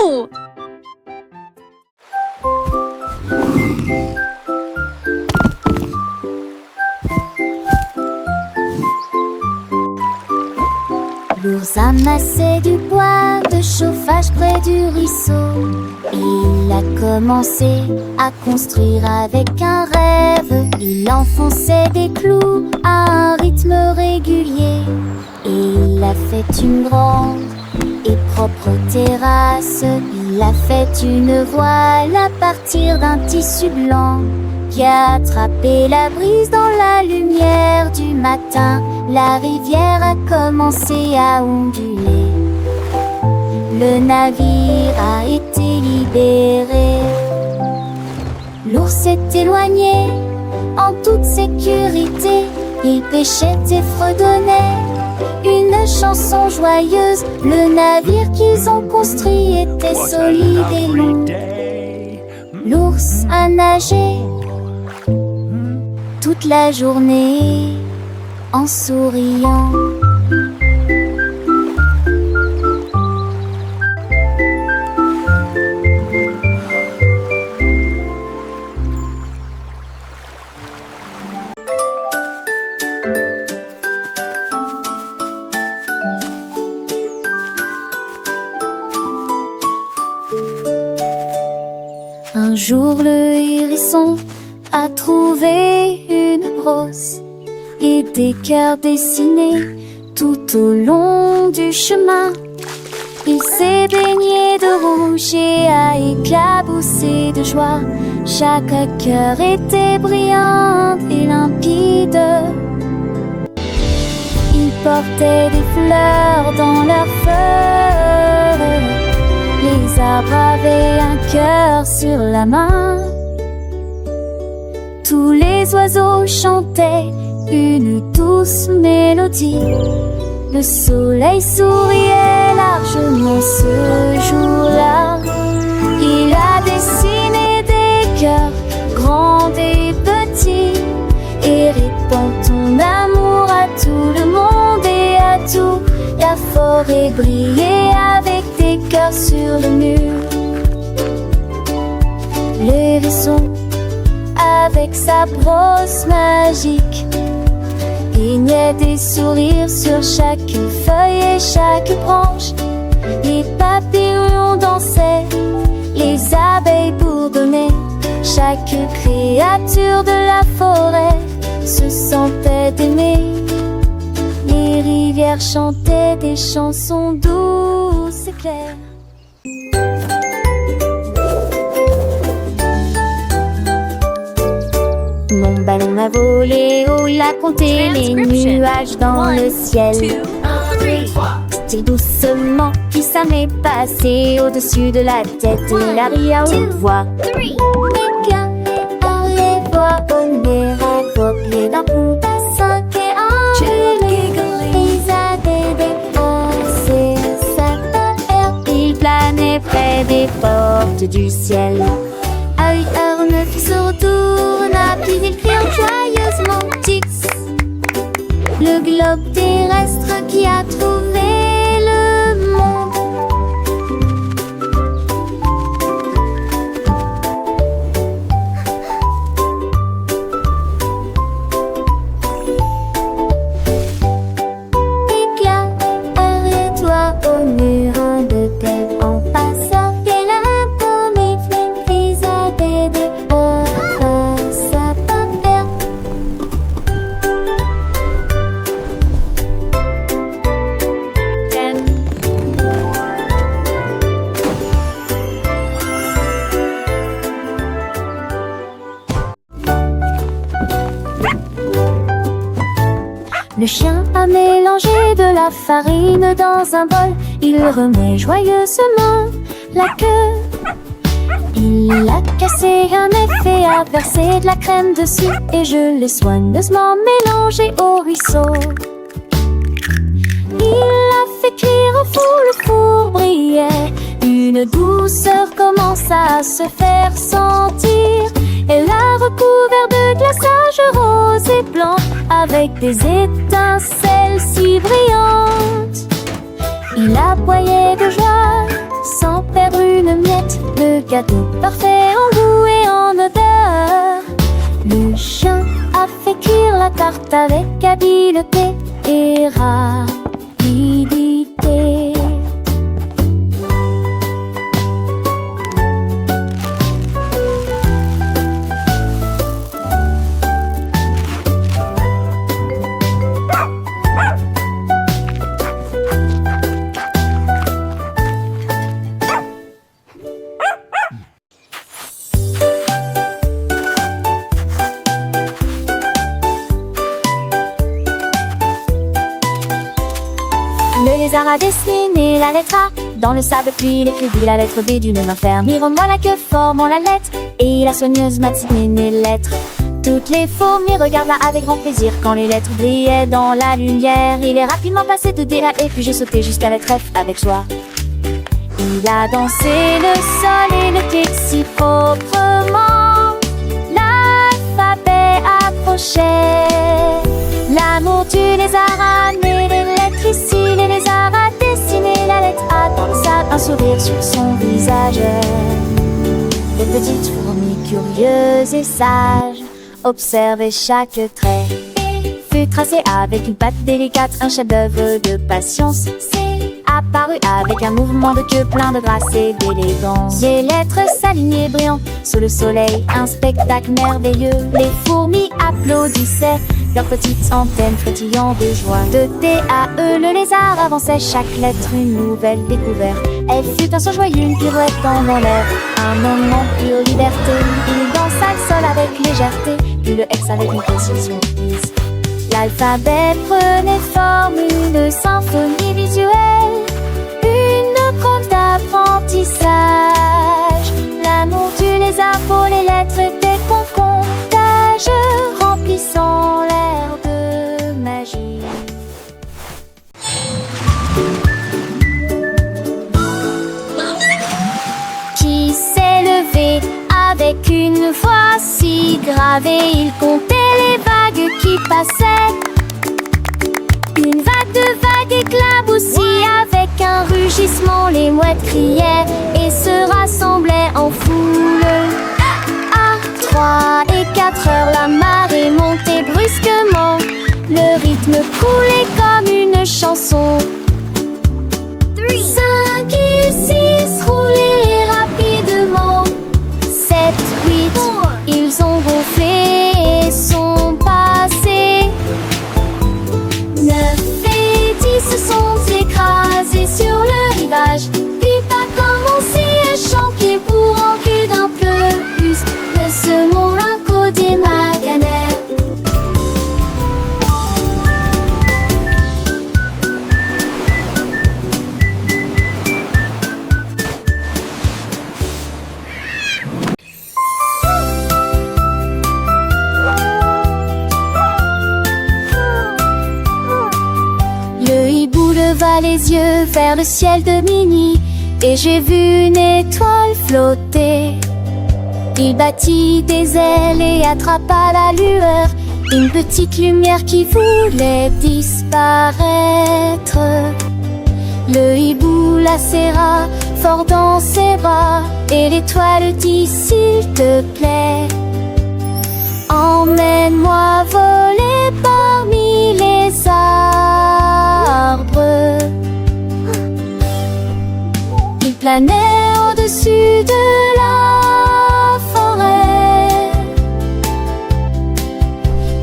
Woohoo! L'ours amassait du bois de chauffage près du ruisseau. Il a commencé à construire avec un rêve. Il enfonçait des clous à un rythme régulier. Et il a fait une grande et propre terrasse. Il a fait une voile à partir d'un tissu blanc qui a attrapé la brise dans la lumière du matin. La rivière a commencé à onduler. Le navire a été libéré. L'ours s'est éloigné en toute sécurité. Il pêchait et fredonnait une chanson joyeuse. Le navire qu'ils ont construit était solide et long. L'ours a nagé toute la journée en souriant. Un jour le hérisson a trouvé une brosse et des cœurs dessinés tout au long du chemin. Il s'est baigné de rouge et a éclaboussé de joie. Chaque cœur était brillant et limpide. Ils portaient des fleurs dans leurs feuilles. Les arbres avaient un cœur sur la main. Tous les oiseaux chantaient une douce mélodie. Le soleil souriait largement ce jour-là. Il a dessiné des cœurs grands et petits et répand ton amour à tout le monde et à tout. La forêt brillait avec des cœurs sur le mur. Le hérisson avec sa brosse magique peignait des sourires sur chaque feuille et chaque branche. Les papillons dansaient, les abeilles bourdonnaient. Chaque créature de la forêt se sentait aimée. Les rivières chantaient des chansons douces et claires. Mon ballon a volé haut, il a compté les nuages dans le ciel. C'est doucement qui ça m'est passé au-dessus de la tête. Il a ri à haute voix. Dans les voix, on est raccrochés d'un coup à 5 et en ils avaient dépensé sa terre. Il planait près des portes du ciel. À 8h09, il se retourna, puis il cria joyeusement Tix. Le globe terrestre qui a trouvé le monde. Éclat, arrête-toi au mur de terre en passant. Quel atomique ils avaient des sa papier. Le chien a mélangé de la farine dans un bol. Il remet joyeusement la queue. Il a cassé un œuf et a versé de la crème dessus. Et je l'ai soigneusement mélangé au ruisseau. Il a fait cuire au four, le four brillait. Une douceur commença à se faire sentir. Elle a recouvert de glaçage rose et blanc avec des étincelles si brillantes. Il aboyait de joie sans perdre une gâteau parfait en goût et en odeur. Le chien a fait cuire la tarte avec habileté et rapidité. Le lézard a dessiné la lettre A dans le sable, puis il écrivit la lettre B d'une main ferme. Il remoua la queue formant la lettre et la soigneuse m'a dessiné les lettres. Toutes les fourmis regardent là avec grand plaisir quand les lettres brillaient dans la lumière. Il est rapidement passé de D à E, puis j'ai sauté jusqu'à la lettre F avec joie. Il a dansé le sol et le pied si proprement. L'alphabet approchait. L'amour du lézard a amené les lettres ici. Le lézard a dessiné la lettre A dans le sable, un sourire sur son visage. Les petites fourmis curieuses et sages observaient chaque trait. Fut tracé avec une patte délicate, un chef-d'œuvre de patience. C'est apparu avec un mouvement de queue plein de grâce et d'élégance. Les lettres s'alignaient brillant sous le soleil, un spectacle merveilleux. Les fourmis applaudissaient, leurs petites antennes frétillant de joie. De T à E, le lézard avançait, chaque lettre une nouvelle découverte. Elle fut un son joyeux, une pirouette dans l'air, un moment pure liberté. Il dansa le sol avec légèreté, puis le X avec une précision prise. L'alphabet prenait forme, une symphonie visuelle, une conte d'apprentissage. L'amour du lézard pour les lettres était contagieux, remplissant l'air de magie. Qui s'est levé avec une voix si grave et il comptait les vagues qui passaient. Une vague de vagues éclaboussit, avec un rugissement les mouettes criaient et se rassemblaient en foule. À 3 et 4 heures, la marée montait brusquement, le rythme coulait comme une chanson. 5 et 6 roulaient rapidement. 7, 8, ils ont gonflé et sont passés. 9 et 10 se sont écrasés sur le rivage. Puis a commencé à chanter pour en vue d'un peu plus de ce monde encodé maganer. Le hibou leva les yeux vers le ciel de minuit et j'ai vu une étoile flotter. Il battit des ailes et attrapa la lueur, une petite lumière qui voulait disparaître. Le hibou la serra fort dans ses bras et l'étoile dit: s'il te plaît, emmène-moi voler parmi les arbres. Il planait au-dessus de la forêt,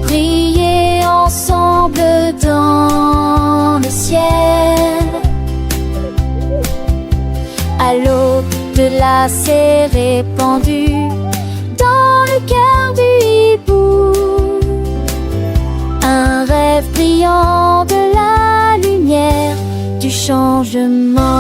briller ensemble dans le ciel. À l'aube de la s'est répandue dans le cœur du hibou un rêve brillant de la lumière du changement.